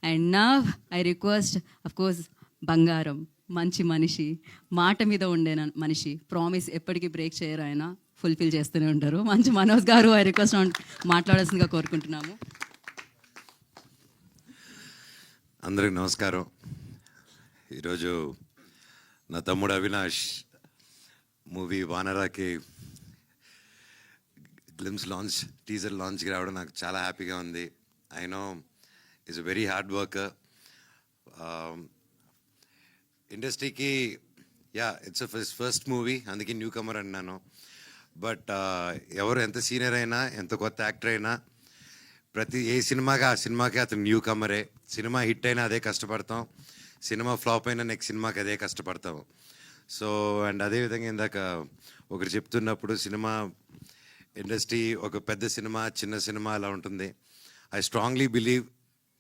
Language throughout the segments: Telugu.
అండ్ నా ఐ రిక్వెస్ట్ అఫ్ కోర్స్ బంగారం, మంచి మనిషి, మాట మీద ఉండే మనిషి, ప్రామిస్ ఎప్పటికీ బ్రేక్ చేయరు, ఆయన ఫుల్ఫిల్ చేస్తూనే ఉంటారు. మంచి మనోజ్ గారు ఐ రిక్వెస్ట్ మాట్లాడాల్సిందిగా కోరుకుంటున్నాము. అందరికి నమస్కారం. ఈరోజు నా తమ్ముడు అవినాష్ మూవీ వానరాకి గ్లిమ్స్ లాంచ్, టీజర్ లాంచ్కి రావడం నాకు చాలా హ్యాపీగా ఉంది. I know is a very hard worker. ఇండస్ట్రీకి ఇట్స్ ఫస్ట్ మూవీ, అందుకే న్యూ కమర్ అన్నాను. బట్ ఎవరు ఎంత సీనియర్ అయినా, ఎంత కొత్త యాక్టర్ అయినా, ఏ సినిమాకి ఆ సినిమాకి అతను న్యూ కమరే. సినిమా హిట్ అయినా అదే కష్టపడతాం, సినిమా ఫ్లాప్ అయినా నెక్స్ట్ సినిమాకి అదే కష్టపడతాం. సో అండ్ అదేవిధంగా ఇందాక ఒకరు చెప్తున్నప్పుడు సినిమా ఇండస్ట్రీ ఒక పెద్ద సినిమా, చిన్న సినిమా అలా ఉంటుంది. ఐ స్ట్రాంగ్లీ బిలీవ్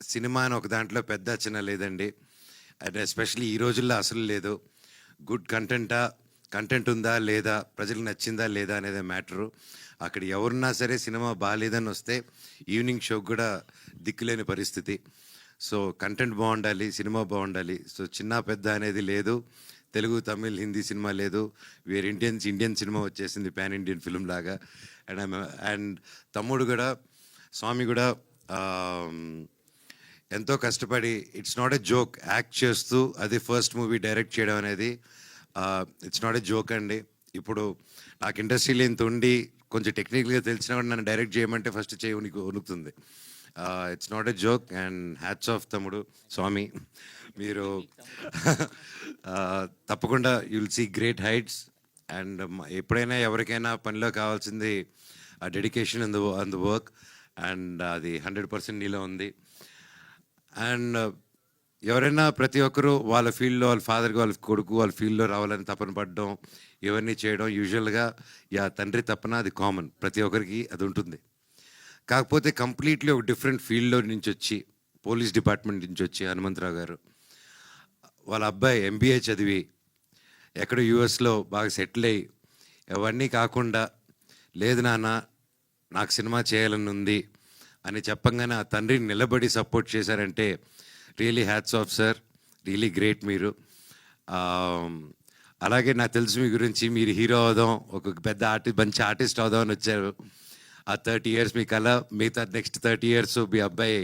సినిమా అని ఒక దాంట్లో పెద్ద చిన్న లేదండి. అండ్ ఎస్పెషలీ ఈ రోజుల్లో అసలు లేదు. గుడ్ కంటెంట్ ఉందా లేదా, ప్రజలకు నచ్చిందా లేదా అనేది మ్యాటరు. అక్కడ ఎవరున్నా సరే సినిమా బాగాలేదని వస్తే ఈవినింగ్ షోకి కూడా దిక్కులేని పరిస్థితి. సో కంటెంట్ బాగుండాలి, సినిమా బాగుండాలి. సో చిన్న పెద్ద అనేది లేదు. తెలుగు, తమిళ్, హిందీ సినిమా లేదు. వేరే ఇండియన్ సినిమా వచ్చేసింది, పాన్ ఇండియన్ ఫిల్మ్ లాగా. అండ్ తమ్ముడు కూడా, స్వామి కూడా ఎంతో కష్టపడి, it's not a joke, act చేస్తూ అది ఫస్ట్ మూవీ డైరెక్ట్ చేయడం అనేది ఇట్స్ నాట్ ఎ జోక్ అండి. ఇప్పుడు నాకు ఇండస్ట్రీలో ఇంత ఉండి కొంచెం టెక్నికల్గా తెలిసినా కూడా నన్ను డైరెక్ట్ చేయమంటే ఫస్ట్ చేయి ఉనుకుతుంది. It's not a joke. And hats off తమ్ముడు, స్వామి. మీరు తప్పకుండా you'll see great heights. And ఎప్పుడైనా ఎవరికైనా పనిలో కావాల్సింది ఆ dedication on the work. And అది 100% నీలో ఉంది. అండ్ ఎవరైనా ప్రతి ఒక్కరూ వాళ్ళ ఫీల్డ్లో, వాళ్ళ ఫాదర్కి, వాళ్ళ కొడుకు వాళ్ళ ఫీల్డ్లో రావాలని తపన పడడం, ఇవన్నీ చేయడం యూజువల్గా తండ్రి తపన, అది కామన్, ప్రతి ఒక్కరికి అది ఉంటుంది. కాకపోతే కంప్లీట్లీ ఒక డిఫరెంట్ ఫీల్డ్లో నుంచి వచ్చి, పోలీస్ డిపార్ట్మెంట్ నుంచి వచ్చి హనుమంతరావు గారు వాళ్ళ అబ్బాయి MBA చదివి ఎక్కడో యూఎస్లో బాగా సెటిల్ అయ్యి, అవన్నీ కాకుండా లేదు నాన్న నాకు సినిమా చేయాలని ఉంది అని చెప్పంగానే ఆ తండ్రిని నిలబడి సపోర్ట్ చేశారంటే really hats off sir, really great మీరు. అలాగే నాకు తెలుసు మీ గురించి, మీరు హీరో అవుదాం, ఒక పెద్ద మంచి ఆర్టిస్ట్ అవుదాం అని వచ్చారు. ఆ 30 years మీ కళ, మిగతా నెక్స్ట్ 30 years మీ అబ్బాయి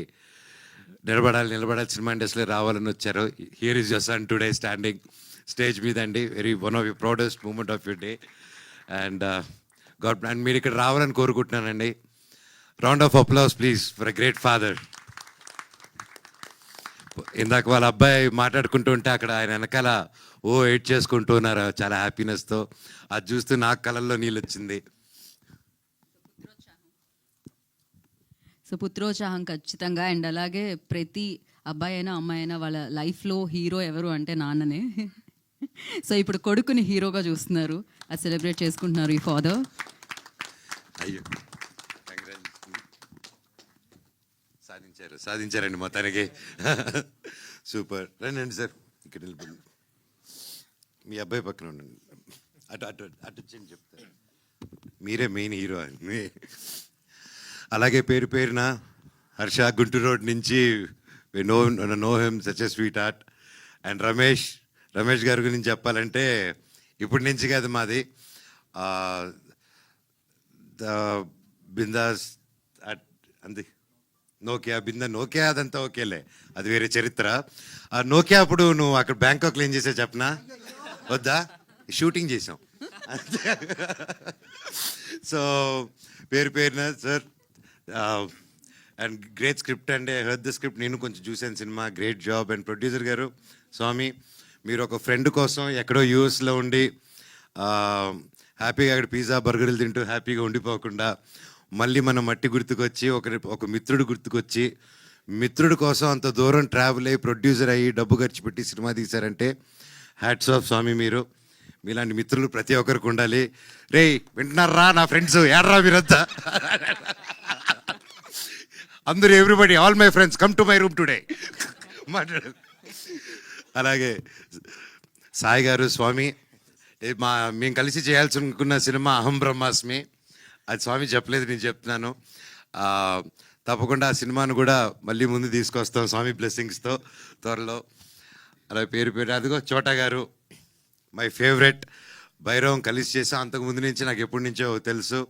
నిలబడాలి సినిమా ఇండస్ట్రీలో రావాలని వచ్చారు. Here is your son today standing stage మీద అండి. One of your proudest moment of your day. And and మీరు ఇక్కడ రావాలని కోరుకుంటున్నానండి. Round of applause please for a great father. ఇందాక వాళ్ళ అబ్బాయి మాట్లాడుకుంటూ ఉంటే అక్కడ ఆయన వెనకాల ఎయిట్ చేసుకుంటూ ఉన్నారు చాలా హ్యాపీనెస్తో. అది చూస్తూ నాకు కళ్ళల్లో నీళ్ళు వచ్చింది. సో పుత్రోత్సాహం ఖచ్చితంగా. అండ్ అలాగే ప్రతి అబ్బాయి అయినా అమ్మాయి అయినా వాళ్ళ లైఫ్లో హీరో ఎవరు అంటే నాన్ననే. సో ఇప్పుడు కొడుకుని హీరోగా చూస్తున్నారు, అది సెలబ్రేట్ చేసుకుంటున్నారు ఈ ఫాదర్. అయ్యో సాధించారండి మొత్తానికి. సూపర్. రండి సార్, ఇక్కడ నిలబడి మీ అబ్బాయి పక్కన ఉండండి. అటు చెప్తారు, మీరే మెయిన్ హీరో అని. అలాగే పేరున హర్ష, గుంటూరు రోడ్ నుంచి, know him, such a sweet heart. And Ramesh గారి గురించి చెప్పాలంటే ఇప్పటి నుంచి కాదు, మాది ద బిందాస్ అంది నోకియా అదంతా ఓకేలే, అది వేరే చరిత్ర. ఆ నోకియా అప్పుడు నువ్వు అక్కడ బ్యాంకాక్లో ఏం చేసావు చెప్పనా? వద్దా? షూటింగ్ చేసాం. సో పేరున సార్, అండ్ గ్రేట్ స్క్రిప్ట్ అండి. ఐ హర్డ్ ద స్క్రిప్ట్, నేను కొంచెం చూశాను cinema. Great job. And producer గారు స్వామి, మీరు ఒక ఫ్రెండ్ కోసం ఎక్కడో యూఎస్లో ఉండి హ్యాపీగా అక్కడ పిజ్జా బర్గర్లు తింటూ హ్యాపీగా ఉండిపోకుండా మళ్ళీ మన మట్టి గుర్తుకొచ్చి, ఒక మిత్రుడు గుర్తుకొచ్చి, మిత్రుడు కోసం అంత దూరం ట్రావెల్ అయ్యి ప్రొడ్యూసర్ అయ్యి డబ్బు ఖర్చు పెట్టి సినిమా తీశారంటే హ్యాట్స్ ఆఫ్ స్వామి. మీలాంటి మిత్రులు ప్రతి ఒక్కరికి ఉండాలి. రే వింటున్నారా నా ఫ్రెండ్స్, ఏడ్రా మీరంతా, అందరూ everybody, all my friends come to my room today మాట్లాడు. అలాగే సాయి గారు, స్వామి, మేము కలిసి చేయాల్సి అనుకున్న సినిమా అహం బ్రహ్మాస్మి, అది స్వామి చెప్పలేదు, నేను చెప్తున్నాను. తప్పకుండా ఆ సినిమాను కూడా మళ్ళీ ముందు తీసుకొస్తాం స్వామి బ్లెస్సింగ్స్తో త్వరలో. అలా పేరు పేరు అదిగో చోటా గారు మై ఫేవరెట్. భైరవం కలిసి చేసాం అంతకుముందు నుంచి నాకు ఎప్పటి నుంచో తెలుసు.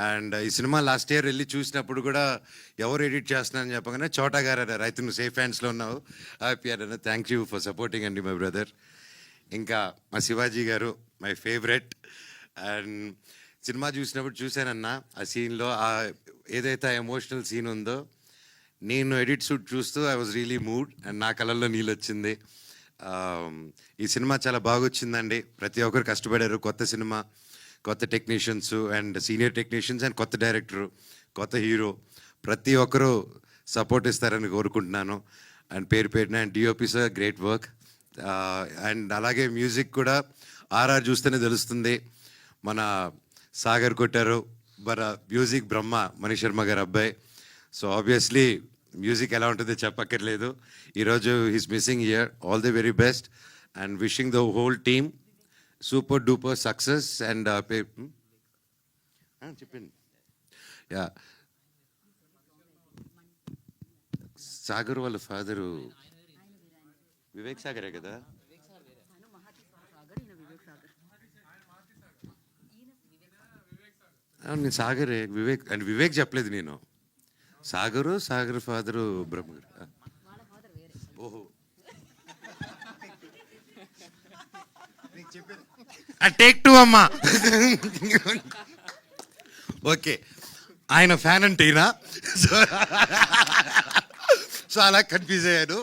అండ్ ఈ సినిమా లాస్ట్ ఇయర్ వెళ్ళి చూసినప్పుడు కూడా ఎవరు ఎడిట్ చేస్తున్నారని చెప్పగానే చోటా గారు అన్నారు, అయితే నువ్వు సేఫ్ హ్యాండ్స్లో ఉన్నావు, హ్యాపీ అన్నారు. థ్యాంక్ యూ ఫర్ సపోర్టింగ్ అండి మై బ్రదర్. ఇంకా మా శివాజీ గారు మై ఫేవరెట్. అండ్ సినిమా చూసినప్పుడు చూశానన్నా ఆ సీన్లో ఆ ఏదైతే ఎమోషనల్ సీన్ ఉందో, నేను ఎడిట్ షూట్ చూస్తూ I was really mood and నా కళ్ళల్లో నీళ్ళు వచ్చింది. ఈ సినిమా చాలా బాగా వచ్చిందండి. ప్రతి ఒక్కరు కష్టపడారు. కొత్త సినిమా, కొత్త technicians and senior technicians and కొత్త డైరెక్టరు, కొత్త హీరో, ప్రతి ఒక్కరూ సపోర్ట్ ఇస్తారని కోరుకుంటున్నాను. అండ్ పేరు పేరున and DOP sir great work. And అలాగే మ్యూజిక్ కూడా ఆర్ఆర్ చూస్తేనే తెలుస్తుంది. మన సాగర్ కొట్టారు, మన మ్యూజిక్ బ్రహ్మ మనీష్ శర్మ గారు అబ్బాయి. సో ఆబ్వియస్లీ మ్యూజిక్ ఎలా ఉంటుందో చెప్పక్కర్లేదు. ఈరోజు he's missing here. All the very best and wishing the whole team super duper success. And చెప్పండి. యా, సాగర్ వాళ్ళ ఫాదరు వివేక్ సాగరే కదా. నేను సాగరే, వివేక్ అండ్ వివేక్ చెప్పలేదు నేను. సాగరు, సాగర్ ఫాదరు బ్రహ్మ. ఓహో, టేక్ టూ అమ్మా. ఓకే, ఆయన ఫ్యాన్ అంటే ఈయన. సో అలా కన్ఫ్యూజ్ అయ్యాను.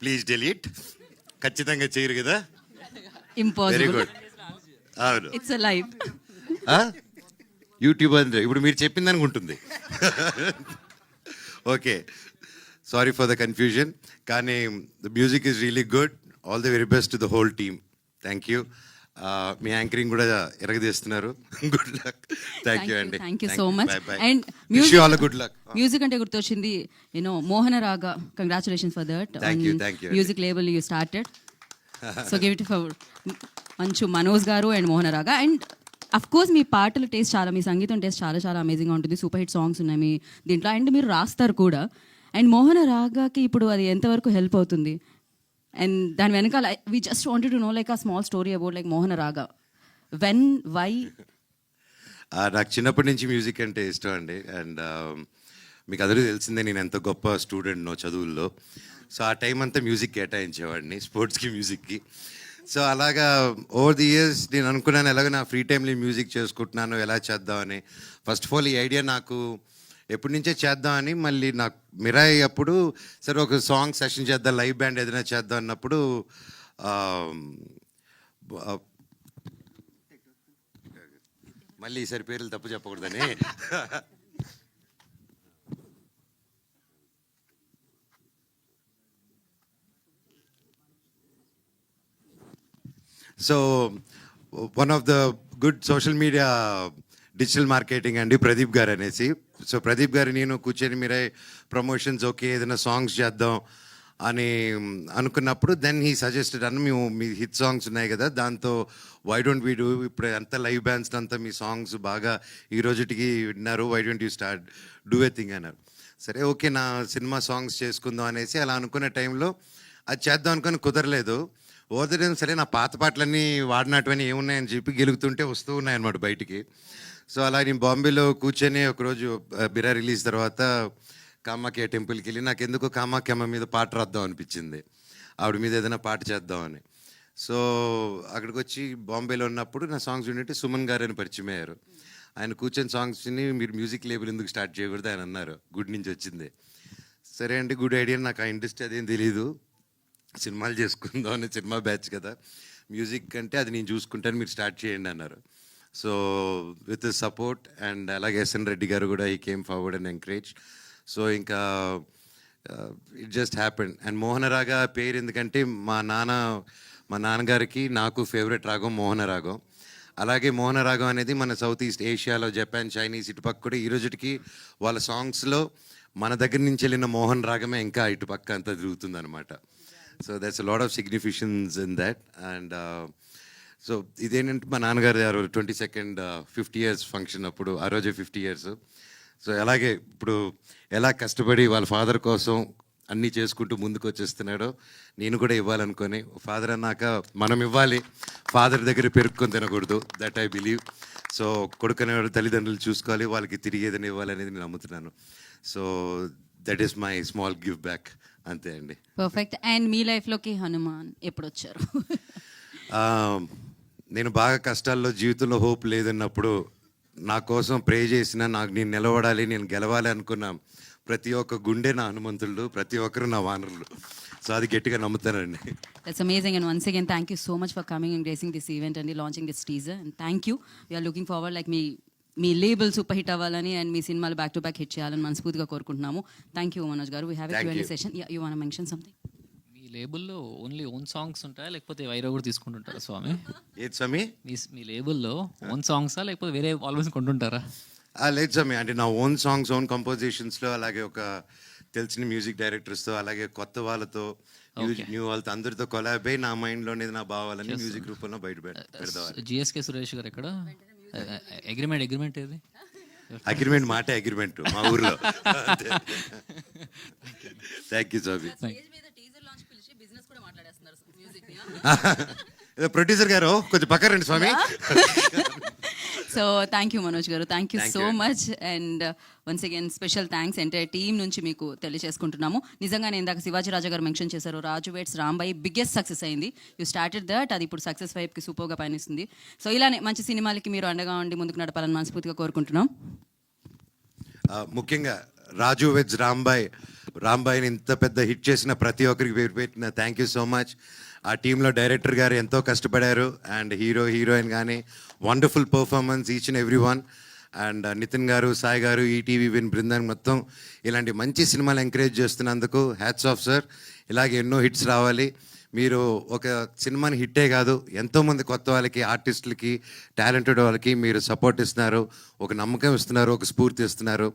Please delete. ఖచ్చితంగా చేయరు కదా. Very impossible. గుడ్. అవును, ఇట్స్ అ లైవ్. యూట్యూబ్ అంటే ఇప్పుడు మీరు చెప్పింది అనుకుంటుంది. Okay, sorry for the confusion. కానీ the music is really good. All the very best to the whole team. Thank you. మీ యాంకరింగ్ కూడా ఎరగదీస్తున్నారు. Good luck. థ్యాంక్ యూ అండి. Thank you so much. And all good luck. Music అంటే గుర్తొచ్చింది, మోహన రాగ. Congratulations for that. Thank you. Music label you started. So give it for Manchu Manoj గారు అండ్ మోహన రాగ. అండ్ అఫ్ కోర్స్ మీ పాటల టేస్ట్ చాలా, మీ సంగీతం టేస్ట్ చాలా చాలా అమేజింగ్గా ఉంటుంది. సూపర్ హిట్ సాంగ్స్ ఉన్నాయి మీ దీంట్లో. అండ్ మీరు రాస్తారు కూడా. అండ్ మోహన రాగాకి ఇప్పుడు అది ఎంతవరకు హెల్ప్ అవుతుంది? అండ్ దాని వెనకాల we just wanted to know like a small story about like Mohana Raga. When, why? నాకు చిన్నప్పటి నుంచి మ్యూజిక్ అంటే ఇష్టం అండి. అండ్ మీకు అందరూ తెలిసిందే నేను ఎంత గొప్ప స్టూడెంట్నో చదువుల్లో. సో ఆ టైం అంతా మ్యూజిక్ కేటాయించేవాడిని, స్పోర్ట్స్కి, మ్యూజిక్కి. సో అలాగా ఓవర్ ది ఇయర్స్ నేను అనుకున్నాను ఎలాగో నా ఫ్రీ టైంలో మ్యూజిక్ చేసుకుంటున్నాను, ఎలా చేద్దామని. ఫస్ట్ ఆఫ్ ఆల్ ఈ ఐడియా నాకు ఎప్పటి నుంచే చేద్దామని. మళ్ళీ నాకు మిరాయి అప్పుడు సరే ఒక సాంగ్ సెషన్ చేద్దాం, లైవ్ బ్యాండ్ ఏదైనా చేద్దాం అన్నప్పుడు మళ్ళీ ఈసారి పేర్లు తప్పు చెప్పకూడదని so one of the good social media digital marketing అండి ప్రదీప్ గారు అనేసి. సో ప్రదీప్ గారు నేను కూర్చొని మీరే ప్రమోషన్స్ ఓకే ఏదైనా సాంగ్స్ చేద్దాం అని అనుకున్నప్పుడు దెన్ హీ సజెస్టెడ్ అన్న మేము మీ హిట్ సాంగ్స్ ఉన్నాయి కదా దాంతో వై డోంట్ వీ డూ, ఇప్పుడు అంతా లైవ్ బ్యాండ్స్ అంతా మీ సాంగ్స్ బాగా ఈ రోజుటికి విన్నారు, why don't you start do a thing అన్నారు. సరే ఓకే నా సినిమా సాంగ్స్ చేసుకుందాం అనేసి అలా అనుకునే టైంలో అది చేద్దాం అనుకుని కుదరలేదు. ఓదడం సరే నా పాత పాటలన్నీ వాడినటువన్నీ ఏమున్నాయని చెప్పి గెలుగుతుంటే వస్తూ ఉన్నాయన్నమాట బయటికి. సో అలా నేను బాంబేలో కూర్చొని ఒకరోజు బిరా రిలీజ్ తర్వాత కామాఖ్య టెంపుల్కి వెళ్ళి నాకు ఎందుకో కామాఖ్యమ్మ మీద పాట రాద్దాం అనిపించింది, ఆవిడ మీద ఏదైనా పాట చేద్దామని. సో అక్కడికి వచ్చి బాంబేలో ఉన్నప్పుడు నా సాంగ్స్ వింటే సుమన్ గారు అని పరిచయం అయ్యారు. ఆయన కూర్చొని సాంగ్స్ని మీరు మ్యూజిక్ లేబుల్ ఎందుకు స్టార్ట్ చేయకూడదు ఆయన అన్నారు, గుడ్ నుంచి వచ్చింది. సరే అండి గుడ్ ఐడియా, నాకు ఆ ఇండస్ట్రీ అదేం తెలీదు, సినిమాలు చేసుకుందాం అని, సినిమా బ్యాచ్ కదా, మ్యూజిక్ అంటే అది నేను చూసుకుంటాను మీరు స్టార్ట్ చేయండి అన్నారు. సో విత్ సపోర్ట్ అండ్ అలాగే ఎస్ఎన్ రెడ్డి గారు కూడా ఈ came forward and encourage. So ఇంకా ఇట్ జస్ట్ హ్యాపెండ్. అండ్ మోహన రాగా పేరు ఎందుకంటే మా నాన్నగారికి నాకు ఫేవరెట్ రాగం మోహన రాగం. అలాగే మోహన రాగం అనేది మన సౌత్ ఈస్ట్ ఏషియాలో జపాన్, చైనీస్ ఇటుపక్క కూడా ఈ రోజుకి వాళ్ళ సాంగ్స్లో మన దగ్గర నుంచి వెళ్ళిన మోహన్ రాగమే ఇంకా ఇటుపక్క అంతా తిరుగుతుంది అనమాట. So that's a lot of significance in that. And so ఇదేంటంటే మా నాన్నగారు 22nd 50 years ఫంక్షన్ అప్పుడు, ఆ రోజే 50 years. సో అలాగే ఇప్పుడు ఎలా కష్టపడి వాళ్ళ ఫాదర్ కోసం అన్నీ చేసుకుంటూ ముందుకు వచ్చేస్తున్నాడో నేను కూడా ఇవ్వాలనుకొని ఫాదర్ అన్నాక మనం ఇవ్వాలి, ఫాదర్ దగ్గర పెరుక్కొని తినకూడదు, దట్ ఐ బిలీవ్. సో కొడుకు అనేవాడు తల్లిదండ్రులు చూసుకోవాలి, వాళ్ళకి తిరిగి ఏదైనా ఇవ్వాలనేది నేను నమ్ముతున్నాను. So that is my small give back, అంతే అండి. పర్ఫెక్ట్. అండ్ మీ లైఫ్లోకి హనుమాన్ ఎప్పుడు వచ్చారు? ఆ, నేను బాగా కష్టాల్లో జీవితంలో హోప్ లేదన్నప్పుడు నా కోసం ప్రే చేసిన, నాకు నేను నిలబడాలి, నేను గెలవాలి అనుకున్న ప్రతి ఒక్క గుండె నా హనుమంతుడు, ప్రతి ఒక్కరు నా వానరులు. సో అది గట్టిగా నమ్ముతానండి. That's amazing, and once again thank you so much for coming and gracing this event and launching this teaser, and thank you. We are looking forward like me label super hit అవ్వాలని అండ్ మీ సినిమాలు బ్యాక్ టు బ్యాక్ హిట్ చేయాలని మనస్ఫూర్తిగా కోరుకుంటున్నాము. Thank you Manoj garu. We have a Thank Q&A you. Session. You want to mention something? మీ లేబుల్లో ఓన్లీ ఓన్ సాంగ్స్ ఉంటాయా లేకపోతే వైరా కూడా తీసుకుంటుంటారా స్వామి? ఏది స్వామి? మీ లేబుల్లో ఓన్ సాంగ్సా లేకపోతే వేరే ఆల్వేస్ కొంటుంటారా? లేదు స్వామి, అంటే నా ఓన్ సాంగ్స్, ఓన్ కంపోజిషన్స్లో, అలాగే ఒక తెలిసిన మ్యూజిక్ డైరెక్టర్స్తో, అలాగే కొత్త వాళ్ళతో, న్యూ వాళ్ళతో అందరితో కొలాబ్ అయి నా మైండ్లోనేది నా భావాలని మ్యూజిక్ రూపంలో బయట పెడతావాలి. జిఎస్కే సురేష్ గారు ఎక్కడ? అగ్రిమెంట్ ఏది? అగ్రిమెంట్ మాటే అగ్రిమెంట్ మా ఊర్లో. థ్యాంక్ యూ స్వామి. ఏదో ప్రొడ్యూసర్ గారు కొంచెం పక్క రండి స్వామి. సో థ్యాంక్ యూ మనోజ్ గారు, thank you Thank so you. Much. And once again special thanks entire team నుంచి మీకు తెలియజేసుకుంటున్నాము. నిజంగానే ఇందాక శివాజీ రాజా గారు మెన్షన్ చేశారు, రాజు వెడ్స్ రాంబాయి బిగ్గెస్ట్ సక్సెస్ అయింది. యూ స్టార్టెడ్ దట్, అది ఇప్పుడు సక్సెస్ వైపుకి సూపర్గా పయనిస్తుంది. సో ఇలానే మంచి సినిమాలకి మీరు అండగా ఉండి ముందుకు నడపాలని మనస్ఫూర్తిగా కోరుకుంటున్నాం. ముఖ్యంగా రాజు వెజ్ రాంబాయిని ఇంత పెద్ద హిట్ చేసిన ప్రతి ఒక్కరికి పేరు పెట్టిన థ్యాంక్ యూ సో మచ్. ఆ టీంలో డైరెక్టర్ గారు ఎంతో కష్టపడారు, అండ్ హీరోయిన్ కానీ wonderful performance each and every one. And Nithin గారు, సాయి గారు, ఈటీవీ విన్ బృందాన్ని మొత్తం ఇలాంటి మంచి సినిమాలు ఎంకరేజ్ చేస్తున్నందుకు హ్యాట్స్ ఆఫ్ సార్. ఇలాగే ఎన్నో హిట్స్ రావాలి. మీరు ఒక సినిమాని హిట్టే కాదు, ఎంతోమంది కొత్త వాళ్ళకి, ఆర్టిస్టులకి, టాలెంటెడ్ వాళ్ళకి మీరు సపోర్ట్ ఇస్తున్నారు, ఒక నమ్మకం ఇస్తున్నారు, ఒక స్ఫూర్తి ఇస్తున్నారు.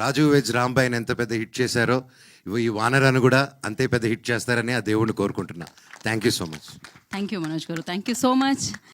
రాజు వెజ్ రాంబాయిని ఎంత పెద్ద హిట్ చేశారో ఈ వానరాన్ని కూడా అంతే పెద్ద హిట్ చేస్తారని ఆ దేవుడిని కోరుకుంటున్నా. Thank you so much. Thank you Manoj గారు, థ్యాంక్ యూ సో మచ్.